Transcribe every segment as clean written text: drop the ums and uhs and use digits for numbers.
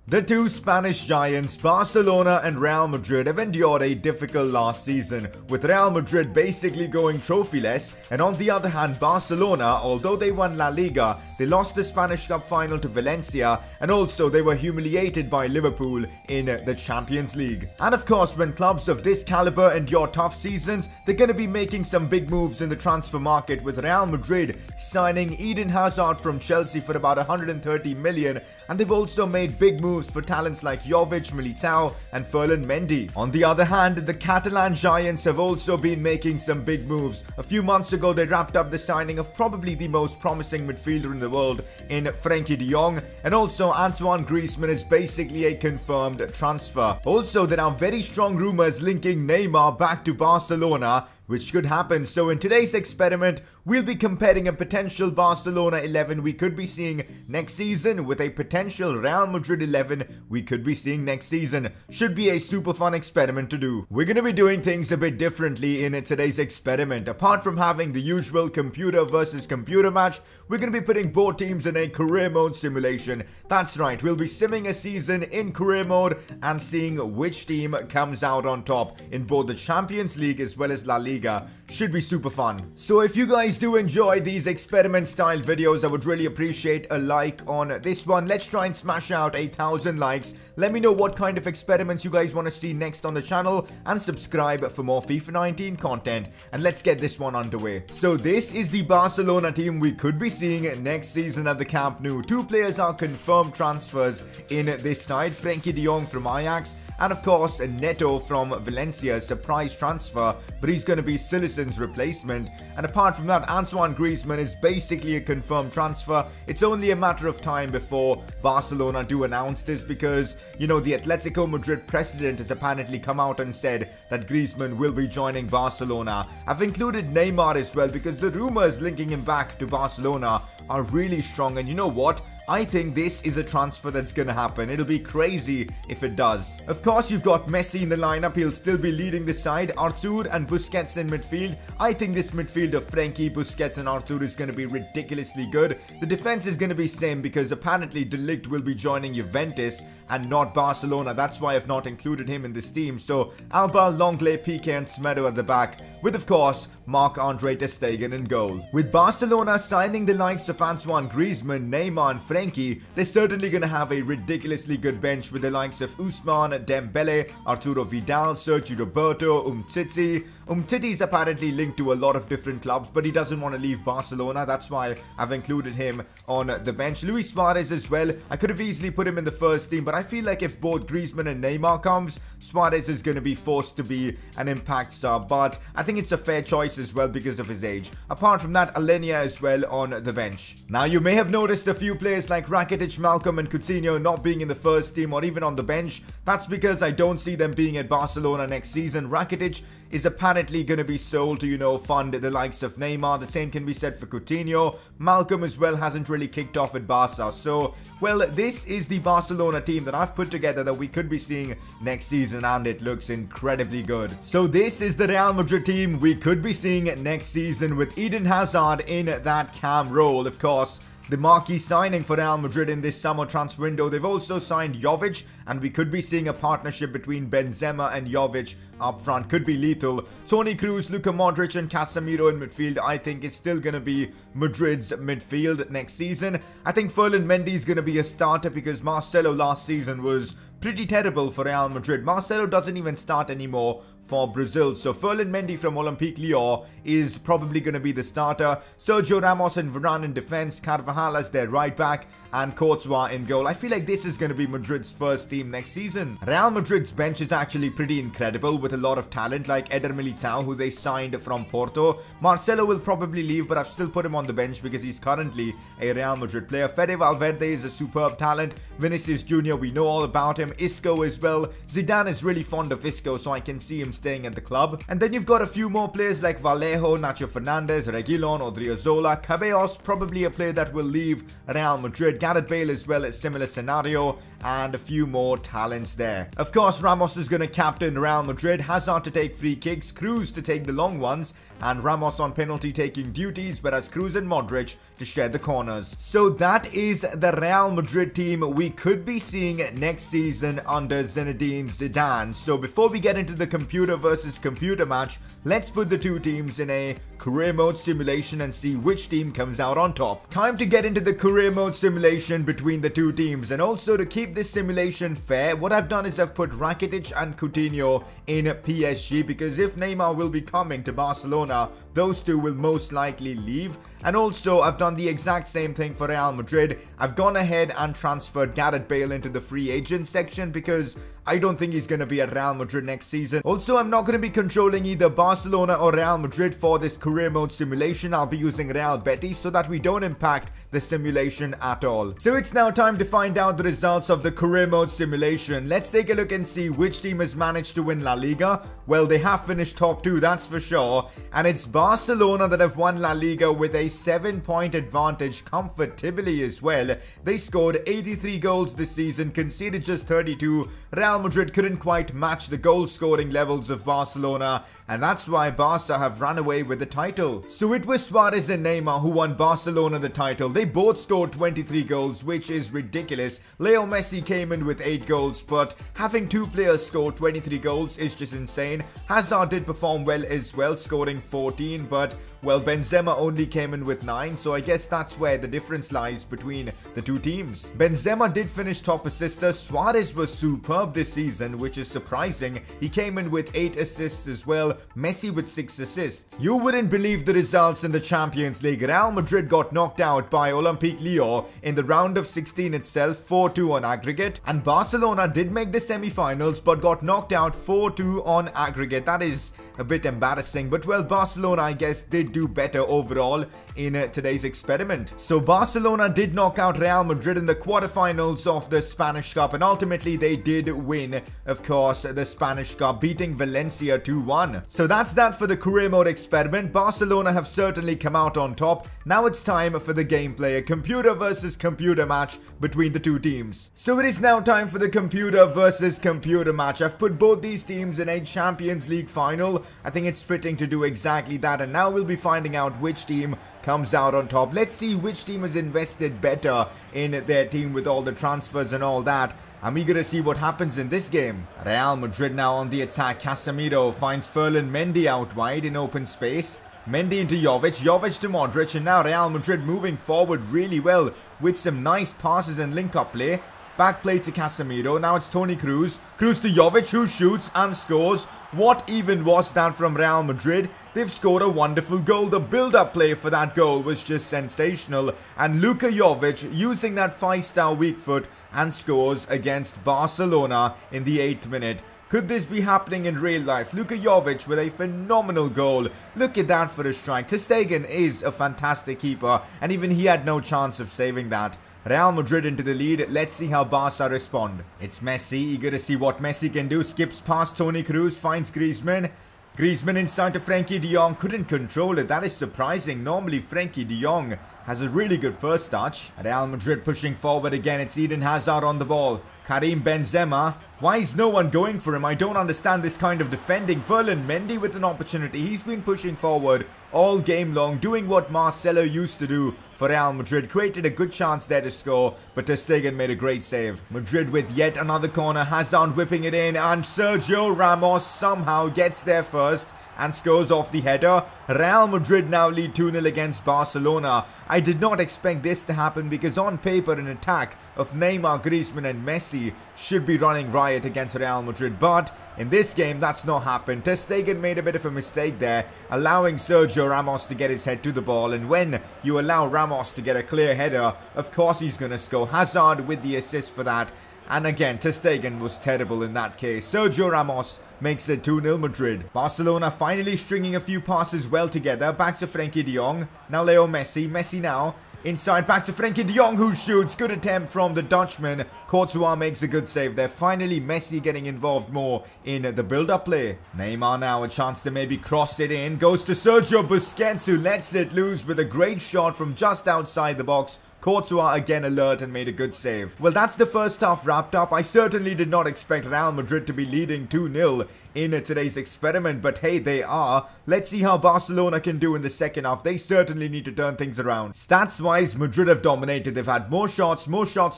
The two Spanish giants, Barcelona and Real Madrid, have endured a difficult last season, with Real Madrid basically going trophyless, and on the other hand, Barcelona, although they won La Liga, they lost the Spanish Cup final to Valencia, and also they were humiliated by Liverpool in the Champions League. And of course, when clubs of this caliber endure tough seasons, they're going to be making some big moves in the transfer market, with Real Madrid signing Eden Hazard from Chelsea for about 130 million, and they've also made big moves for talents like Jovic, Militao and Ferland Mendy. On the other hand, the Catalan giants have also been making some big moves. A few months ago, they wrapped up the signing of probably the most promising midfielder in the world in Frenkie De Jong, and also Antoine Griezmann is basically a confirmed transfer. Also, there are very strong rumors linking Neymar back to Barcelona, which could happen. So in today's experiment, we'll be comparing a potential Barcelona 11 we could be seeing next season with a potential Real Madrid 11 we could be seeing next season. Should be a super fun experiment to do. We're going to be doing things a bit differently in today's experiment. Apart from having the usual computer versus computer match, we're going to be putting both teams in a career mode simulation. That's right, we'll be simming a season in career mode and seeing which team comes out on top in both the Champions League as well as La Liga. Should be super fun. So if you guys do enjoy these experiment style videos, I would really appreciate a like on this one. Let's try and smash out 1,000 likes. Let me know what kind of experiments you guys want to see next on the channel, and subscribe for more FIFA 19 content, and let's get this one underway. So this is the Barcelona team we could be seeing next season at the Camp Nou. Two players are confirmed transfers in this side: Frenkie De Jong from Ajax, and of course Neto from Valencia, surprise transfer, but he's going to be Silison's replacement. And apart from that, Antoine Griezmann is basically a confirmed transfer. It's only a matter of time before Barcelona do announce this, because, you know, the Atletico Madrid president has apparently come out and said that Griezmann will be joining Barcelona. I've included Neymar as well because the rumors linking him back to Barcelona are really strong, and you know what? I think this is a transfer that's gonna happen. It'll be crazy if it does. Of course, you've got Messi in the lineup. He'll still be leading the side. Artur and Busquets in midfield. I think this midfield of Frenkie, Busquets and Artur is gonna be ridiculously good. The defense is gonna be same because apparently De Ligt will be joining Juventus and not Barcelona. That's why I've not included him in this team. So Alba, Lenglet, Piqué and Semedo at the back, with of course Marc-Andre ter Stegen in goal. With Barcelona signing the likes of Antoine Griezmann, Neymar and Frenkie, they're certainly going to have a ridiculously good bench with the likes of Ousmane Dembele, Arturo Vidal, Sergio Roberto, Umtiti. Umtiti is apparently linked to a lot of different clubs, but he doesn't want to leave Barcelona. That's why I've included him on the bench. Luis Suarez as well. I could have easily put him in the first team, but I feel like if both Griezmann and Neymar comes, Suarez is going to be forced to be an impact sub, but I think it's a fair choice as well because of his age. Apart from that, Alenia as well on the bench. Now, you may have noticed a few players like Rakitic, Malcolm and Coutinho not being in the first team or even on the bench. That's because I don't see them being at Barcelona next season. Rakitic is apparently going to be sold to, you know, fund the likes of Neymar. The same can be said for Coutinho. Malcolm as well hasn't really kicked off at Barca. So, well, this is the Barcelona team that I've put together that we could be seeing next season, and it looks incredibly good. So this is the Real Madrid team we could be seeing next season, with Eden Hazard in that cam role. Of course, the marquee signing for Real Madrid in this summer transfer window. They've also signed Jovic, and we could be seeing a partnership between Benzema and Jovic up front. Could be lethal. Toni Kroos, Luka Modric and Casemiro in midfield. I think it's still going to be Madrid's midfield next season. I think Ferland Mendy is going to be a starter because Marcelo last season was pretty terrible for Real Madrid. Marcelo doesn't even start anymore for Brazil, so Ferland Mendy from Olympique Lyon is probably going to be the starter. Sergio Ramos and Varane in defense, Carvajal as their right back and Courtois in goal. I feel like this is going to be Madrid's first team next season. Real Madrid's bench is actually pretty incredible with a lot of talent like Eder Militao, who they signed from Porto. Marcelo will probably leave, but I've still put him on the bench because he's currently a Real Madrid player. Fede Valverde is a superb talent. Vinicius Jr., we know all about him. Isco as well. Zidane is really fond of Isco, so I can see him staying at the club. And then you've got a few more players like Vallejo, Nacho Fernandez, Reguilon, Odriozola, Cabellos, probably a player that will leave Real Madrid. Gareth Bale as well, a similar scenario. and a few more talents there. Of course, Ramos is going to captain Real Madrid, Hazard to take free kicks, Cruz to take the long ones, and Ramos on penalty taking duties, whereas Cruz and Modric to share the corners. So that is the Real Madrid team we could be seeing next season under Zinedine Zidane. So before we get into the computer versus computer match, let's put the two teams in a career mode simulation and see which team comes out on top. Time to get into the career mode simulation between the two teams, and also to keep this simulation fair, what I've done is I've put Rakitic and Coutinho in PSG, because if Neymar will be coming to Barcelona, those two will most likely leave. And also I've done the exact same thing for Real Madrid. I've gone ahead and transferred Gareth Bale into the free agent section because I don't think he's going to be at Real Madrid next season. Also, I'm not going to be controlling either Barcelona or Real Madrid for this career mode simulation. I'll be using Real Betis so that we don't impact the simulation at all. So it's now time to find out the results of the career mode simulation. Let's take a look and see which team has managed to win La Liga. Well, they have finished top 2, that's for sure. And it's Barcelona that have won La Liga with a 7-point advantage comfortably as well. They scored 83 goals this season, conceded just 32. Real Madrid couldn't quite match the goal scoring levels of Barcelona, and that's why Barca have run away with the title. So it was Suarez and Neymar who won Barcelona the title. They both scored 23 goals, which is ridiculous. Leo Messi came in with 8 goals, but having two players score 23 goals is just insane. Hazard did perform well as well, scoring 14, but well, Benzema only came in with 9, so I guess that's where the difference lies between the two teams. Benzema did finish top assister. Suarez was superb this season, which is surprising. He came in with 8 assists as well. Messi with 6 assists. You wouldn't believe the results in the Champions League. Real Madrid got knocked out by Olympique Lyon in the round of 16 itself, 4-2 on aggregate. And Barcelona did make the semi-finals but got knocked out 4-2 on aggregate. That is a bit embarrassing, but well, Barcelona I guess did do better overall in today's experiment. So Barcelona did knock out Real Madrid in the quarterfinals of the Spanish Cup, and ultimately they did win, of course, the Spanish Cup, beating Valencia 2-1. So that's that for the career mode experiment. Barcelona have certainly come out on top. Now it's time for the gameplay, a computer versus computer match between the two teams. So it is now time for the computer versus computer match. I've put both these teams in a Champions League final. I think it's fitting to do exactly that, and now we'll be finding out which team comes out on top. Let's see which team has invested better in their team with all the transfers and all that. I'm eager to see what happens in this game. Real Madrid now on the attack. Casemiro finds Ferland Mendy out wide in open space. Mendy into Jovic, Jovic to Modric, and now Real Madrid moving forward really well with some nice passes and link-up play. Back play to Casemiro. Now it's Toni Kroos. Kroos to Jovic, who shoots and scores. What even was that from Real Madrid? They've scored a wonderful goal. The build-up play for that goal was just sensational. And Luka Jovic using that 5-star weak foot and scores against Barcelona in the 8th minute. Could this be happening in real life? Luka Jovic with a phenomenal goal. Look at that for a strike. Ter Stegen is a fantastic keeper, and even he had no chance of saving that. Real Madrid into the lead. Let's see how Barca respond. It's Messi, eager to see what Messi can do. Skips past Toni Kroos, finds Griezmann. Griezmann inside to Frenkie De Jong. Couldn't control it. That is surprising. Normally Frenkie De Jong has a really good first touch. Real Madrid pushing forward again. It's Eden Hazard on the ball. Karim Benzema. Why is no one going for him? I don't understand this kind of defending. Ferland Mendy with an opportunity. He's been pushing forward all game long, doing what Marcelo used to do for Real Madrid. Created a good chance there to score, but Ter Stegen made a great save. Madrid with yet another corner. Hazard whipping it in, and Sergio Ramos somehow gets there first and scores off the header. Real Madrid now lead 2-0 against Barcelona. I did not expect this to happen because on paper an attack of Neymar, Griezmann and Messi should be running riot against Real Madrid, but in this game that's not happened. Ter Stegen made a bit of a mistake there, allowing Sergio Ramos to get his head to the ball, and when you allow Ramos to get a clear header, of course he's going to score. Hazard with the assist for that. And again, Ter Stegen was terrible in that case. Sergio Ramos makes it 2-0 Madrid. Barcelona finally stringing a few passes well together. Back to Frenkie De Jong. Now Leo Messi. Messi now. Inside, back to Frenkie De Jong, who shoots. Good attempt from the Dutchman. Courtois makes a good save there. Finally, Messi getting involved more in the build-up play. Neymar now, a chance to maybe cross it in. Goes to Sergio Busquets, who lets it loose with a great shot from just outside the box. Courtois again alert and made a good save. Well, that's the first half wrapped up. I certainly did not expect Real Madrid to be leading 2-0 in today's experiment, but hey, they are. Let's see how Barcelona can do in the second half. They certainly need to turn things around. Stats-wise, Madrid have dominated. They've had more shots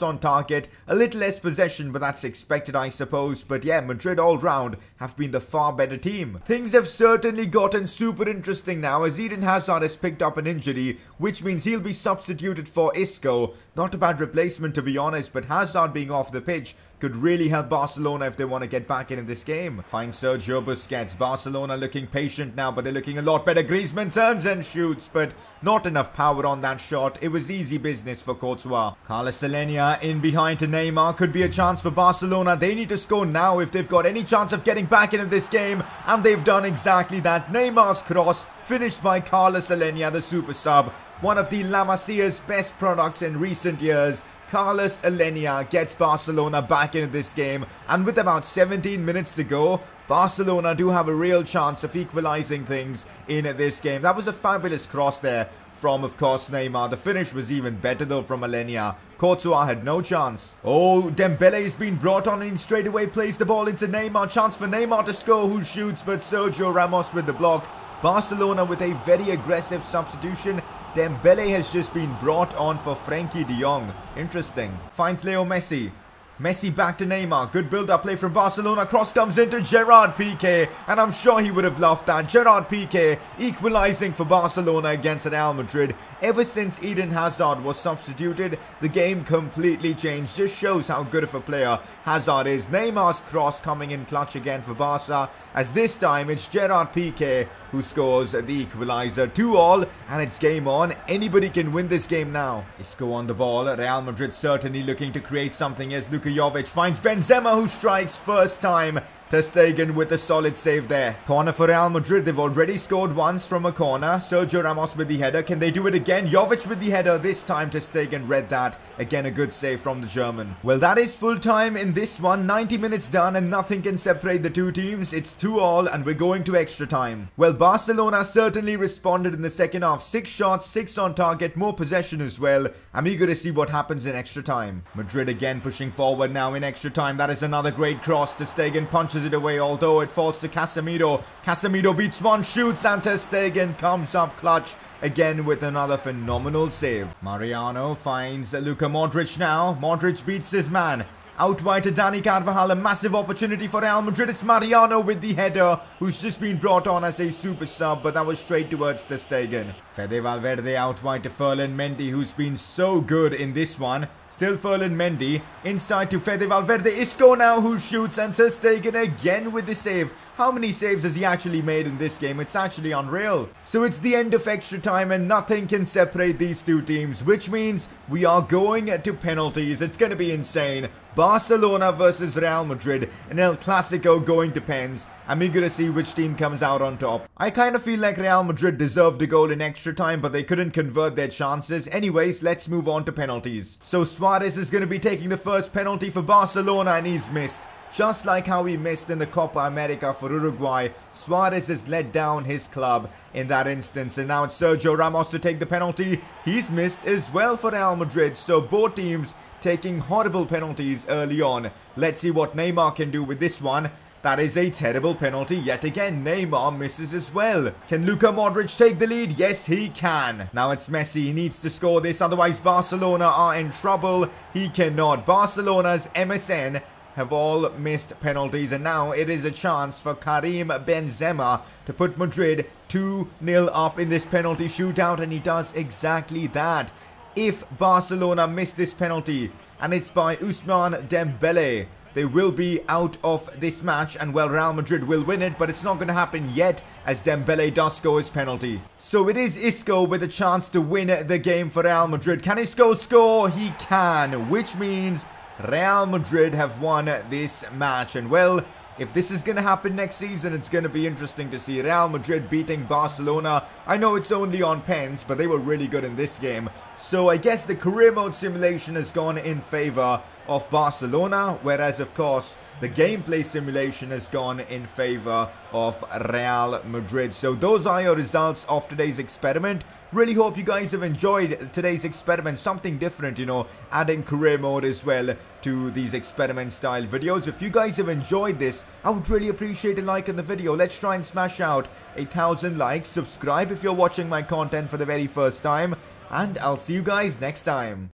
on target, a little less possession, but that's expected, I suppose. But yeah, Madrid all round have been the far better team. Things have certainly gotten super interesting now as Eden Hazard has picked up an injury, which means he'll be substituted for Isco. Not a bad replacement, to be honest, but Hazard being off the pitch could really help Barcelona if they want to get back in this game. Fine Sergio Busquets. Barcelona looking patient now, but they're looking a lot better. Griezmann turns and shoots, but not enough power on that shot. It was easy business for Courtois. Carlos Alenia in behind to Neymar. Could be a chance for Barcelona. They need to score now if they've got any chance of getting back into this game, and they've done exactly that. Neymar's cross finished by Carlos Alenia, the super sub. One of the La Masia's best products in recent years. Carlos Alenia gets Barcelona back into this game, and with about 17 minutes to go, Barcelona do have a real chance of equalizing things in this game. That was a fabulous cross there from, of course, Neymar. The finish was even better though from Alenia. Courtois had no chance. Oh, Dembele has been brought on and he straight away plays the ball into Neymar. Chance for Neymar to score, who shoots, but Sergio Ramos with the block. Barcelona with a very aggressive substitution. Dembele has just been brought on for Frenkie De Jong. Interesting. Finds Leo Messi. Messi back to Neymar. Good build-up play from Barcelona. Cross comes into Gerard Piqué, and I'm sure he would have loved that. Gerard Piqué equalizing for Barcelona against Real Madrid. Ever since Eden Hazard was substituted, the game completely changed. Just shows how good of a player Hazard is. Neymar's cross coming in clutch again for Barca, as this time it's Gerard Piqué who scores the equalizer. 2-2, and it's game on. Anybody can win this game now. Isco on the ball. Real Madrid certainly looking to create something as Luka Jovic finds Benzema, who strikes first time. Ter Stegen with a solid save there. Corner for Real Madrid. They've already scored once from a corner. Sergio Ramos with the header. Can they do it again? Jovic with the header. This time Ter Stegen read that. Again, a good save from the German. Well, that is full time in this one. 90 minutes done and nothing can separate the two teams. It's 2-2 and we're going to extra time. Well, Barcelona certainly responded in the second half. 6 shots, 6 on target, more possession as well. I'm eager to see what happens in extra time. Madrid again pushing forward now in extra time. That is another great cross. Ter Stegen punches it away, although it falls to Casemiro. Casemiro beats one, shoots, and Ter Stegen comes up clutch again with another phenomenal save. Mariano finds Luka Modric now. Modric beats his man. Out wide to Dani Carvajal, a massive opportunity for Real Madrid. It's Mariano with the header, who's just been brought on as a super sub, but that was straight towards Ter Stegen. Fede Valverde out wide to Ferland Mendy, who's been so good in this one. Still Ferland Mendy, inside to Fede Valverde. Isco now who shoots, and Ter Stegen again with the save. How many saves has he actually made in this game? It's actually unreal. So it's the end of extra time and nothing can separate these two teams, which means we are going to penalties. It's going to be insane. Barcelona versus Real Madrid, and El Clasico going to pens. I'm eager to see which team comes out on top. I kind of feel like Real Madrid deserved a goal in extra time, but they couldn't convert their chances. Anyways, let's move on to penalties. So Suarez is going to be taking the first penalty for Barcelona, and he's missed. Just like how he missed in the Copa America for Uruguay, Suarez has let down his club in that instance. And now it's Sergio Ramos to take the penalty. He's missed as well for Real Madrid. So both teams taking horrible penalties early on. Let's see what Neymar can do with this one. That is a terrible penalty yet again. Neymar misses as well. Can Luka Modric take the lead? Yes, he can. Now it's Messi. He needs to score this, otherwise Barcelona are in trouble. He cannot. Barcelona's MSN have all missed penalties, and now it is a chance for Karim Benzema to put Madrid 2-0 up in this penalty shootout, and he does exactly that. If Barcelona miss this penalty, and it's by Ousmane Dembele, they will be out of this match, and well, Real Madrid will win it, but it's not going to happen yet as Dembele does score his penalty. So it is Isco with a chance to win the game for Real Madrid. Can Isco score? He can, which means Real Madrid have won this match. And well, if this is going to happen next season, it's going to be interesting to see Real Madrid beating Barcelona. I know it's only on pens, but they were really good in this game. So I guess the career mode simulation has gone in favor of Barcelona, whereas of course the gameplay simulation has gone in favor of Real Madrid. So those are your results of today's experiment. Really hope you guys have enjoyed today's experiment, something different, you know, adding career mode as well to these experiment style videos. If you guys have enjoyed this, I would really appreciate a like in the video. Let's try and smash out 1,000 likes. Subscribe if you're watching my content for the very first time, and I'll see you guys next time.